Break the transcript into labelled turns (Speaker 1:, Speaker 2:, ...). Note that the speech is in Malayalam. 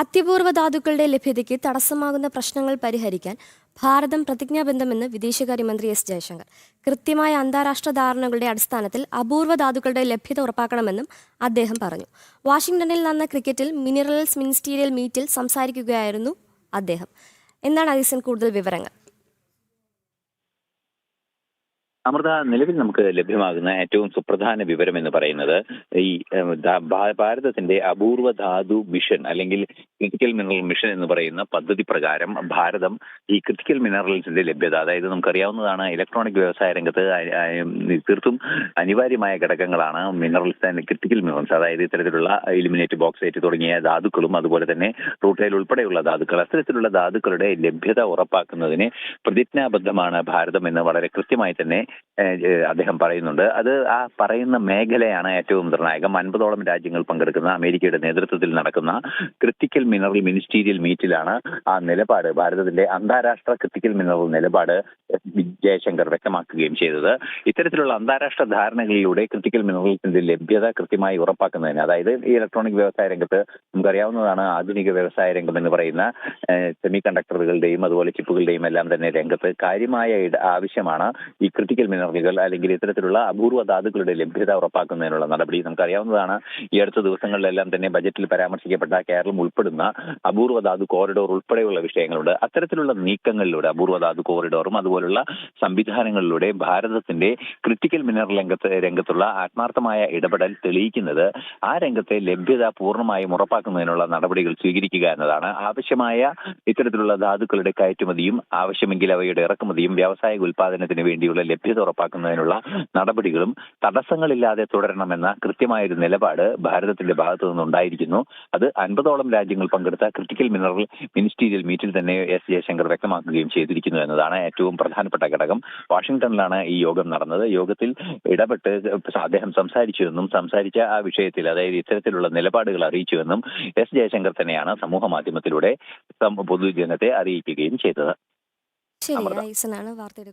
Speaker 1: അത്യപൂർവ ധാതുക്കളുടെ ലഭ്യതയ്ക്ക് തടസ്സമാകുന്ന പ്രശ്നങ്ങൾ പരിഹരിക്കാൻ ഭാരതം പ്രതിജ്ഞാബദ്ധമെന്ന് വിദേശകാര്യമന്ത്രി എസ് ജയശങ്കർ. കൃത്യമായ അന്താരാഷ്ട്ര ധാരണകളുടെ അടിസ്ഥാനത്തിൽ അപൂർവ ധാതുക്കളുടെ ലഭ്യത ഉറപ്പാക്കണമെന്നും അദ്ദേഹം പറഞ്ഞു. വാഷിംഗ്ടണിൽ നടന്ന ക്രിക്കറ്റിൽ മിനറൽസ് മിനിസ്റ്റീരിയൽ മീറ്റിൽ സംസാരിക്കുകയായിരുന്നു അദ്ദേഹം. എന്താണ് ഐസൻ കൂടുതൽ വിവരങ്ങൾ?
Speaker 2: അമൃത, നിലവിൽ നമുക്ക് ലഭ്യമാകുന്ന ഏറ്റവും സുപ്രധാന വിവരം എന്ന് പറയുന്നത് ഈ ഭാരതത്തിന്റെ അപൂർവ ധാതു മിഷൻ അല്ലെങ്കിൽ ക്രിട്ടിക്കൽ മിനറൽ മിഷൻ എന്ന് പറയുന്ന പദ്ധതി പ്രകാരം ഭാരതം ഈ ക്രിട്ടിക്കൽ മിനറൽസിന്റെ ലഭ്യത, അതായത് നമുക്കറിയാവുന്നതാണ്, ഇലക്ട്രോണിക് വ്യവസായ രംഗത്ത് തീർത്തും അനിവാര്യമായ ഘടകങ്ങളാണ് മിനറൽസ് ആൻഡ് ക്രിട്ടിക്കൽ മിനറൽസ്. അതായത് ഇത്തരത്തിലുള്ള ഇലുമിനേറ്റ്, ബോക്സൈറ്റ് തുടങ്ങിയ ധാതുക്കളും അതുപോലെ തന്നെ റൂട്ടൈൽ ഉൾപ്പെടെയുള്ള ധാതുക്കൾ. അത്തരത്തിലുള്ള ധാതുക്കളുടെ ലഭ്യത ഉറപ്പാക്കുന്നതിന് പ്രതിജ്ഞാബദ്ധമാണ് ഭാരതം എന്ന് വളരെ കൃത്യമായി തന്നെ അദ്ദേഹം പറയുന്നുണ്ട്. അത് ആ പറയുന്ന മേഖലയാണ് ഏറ്റവും നിർണായകം. 50ഓളം രാജ്യങ്ങൾ പങ്കെടുക്കുന്ന അമേരിക്കയുടെ നേതൃത്വത്തിൽ നടക്കുന്ന ക്രിട്ടിക്കൽ മിനറൽ മിനിസ്റ്റീരിയൽ മീറ്റിലാണ് ആ നിലപാട്, ഭാരതത്തിന്റെ അന്താരാഷ്ട്ര ക്രിട്ടിക്കൽ മിനറൽ നിലപാട് ജയശങ്കർ വ്യക്തമാക്കുകയും ചെയ്തത്. ഇത്തരത്തിലുള്ള അന്താരാഷ്ട്ര ധാരണകളിലൂടെ ക്രിട്ടിക്കൽ മിനറൽസിന്റെ ലഭ്യത കൃത്യമായി ഉറപ്പാക്കുന്നതിന്, അതായത് ഈ ഇലക്ട്രോണിക് വ്യവസായ രംഗത്ത് നമുക്കറിയാവുന്നതാണ്, ആധുനിക വ്യവസായ രംഗം എന്ന് പറയുന്ന സെമി കണ്ടക്ടറുകളുടെയും അതുപോലെ ചിപ്പുകളുടെയും എല്ലാം തന്നെ രംഗത്ത് കാര്യമായ ആവശ്യമാണ് ഈ ക്രിട്ടിക്കൽ മിനറലുകൾ അല്ലെങ്കിൽ ഇത്തരത്തിലുള്ള അപൂർവ ധാതുക്കളുടെ ലഭ്യത ഉറപ്പാക്കുന്നതിനുള്ള നടപടി. നമുക്കറിയാവുന്നതാണ്, ഈ അടുത്ത ദിവസങ്ങളിലെല്ലാം തന്നെ ബജറ്റിൽ പരാമർശിക്കപ്പെട്ട കേരളം ഉൾപ്പെടുന്ന അപൂർവ ധാതു കോറിഡോർ ഉൾപ്പെടെയുള്ള വിഷയങ്ങളുണ്ട്. അത്തരത്തിലുള്ള നീക്കങ്ങളിലൂടെ, അപൂർവ ധാതു കോറിഡോറും അതുപോലുള്ള സംവിധാനങ്ങളിലൂടെ ഭാരതത്തിന്റെ ക്രിട്ടിക്കൽ മിനറൽ രംഗത്തുള്ള ആത്മാർത്ഥമായ ഇടപെടൽ തെളിയിക്കുന്നത് ആ രംഗത്തെ ലഭ്യത പൂർണ്ണമായും ഉറപ്പാക്കുന്നതിനുള്ള നടപടികൾ സ്വീകരിക്കുക എന്നതാണ്. ആവശ്യമായ ഇത്തരത്തിലുള്ള ധാതുക്കളുടെ കയറ്റുമതിയും ആവശ്യമെങ്കിൽ അവയുടെ ഇറക്കുമതിയും വ്യാവസായിക ഉൽപാദനത്തിന് വേണ്ടിയുള്ള ലഭ്യത ഉറപ്പാക്കുന്നതിനുള്ള നടപടികളും തടസ്സങ്ങളില്ലാതെ തുടരണമെന്ന കൃത്യമായൊരു നിലപാട് ഭാരതത്തിന്റെ ഭാഗത്തു നിന്നുണ്ടായിരിക്കുന്നു. അത് 50ഓളം രാജ്യങ്ങൾ പങ്കെടുത്ത ക്രിട്ടിക്കൽ മിനറൽ മിനിസ്റ്റീരിയൽ മീറ്റിൽ തന്നെ എസ് ജയശങ്കർ വ്യക്തമാക്കുകയും ചെയ്തിരിക്കുന്നു എന്നതാണ് ഏറ്റവും പ്രധാനപ്പെട്ട ഘടകം. വാഷിംഗ്ടണിലാണ് ഈ യോഗം നടന്നത്. യോഗത്തിൽ ഇടപെട്ട് അദ്ദേഹം സംസാരിച്ച ആ വിഷയത്തിൽ, അതായത് ഇത്തരത്തിലുള്ള നിലപാടുകൾ അറിയിച്ചുവെന്നും എസ് ജയശങ്കർ തന്നെയാണ് സമൂഹ മാധ്യമത്തിലൂടെ പൊതുജനത്തെ അറിയിക്കുകയും ചെയ്തത്.
Speaker 1: ശരി, ഐസനാണ് വാർത്തയുടെ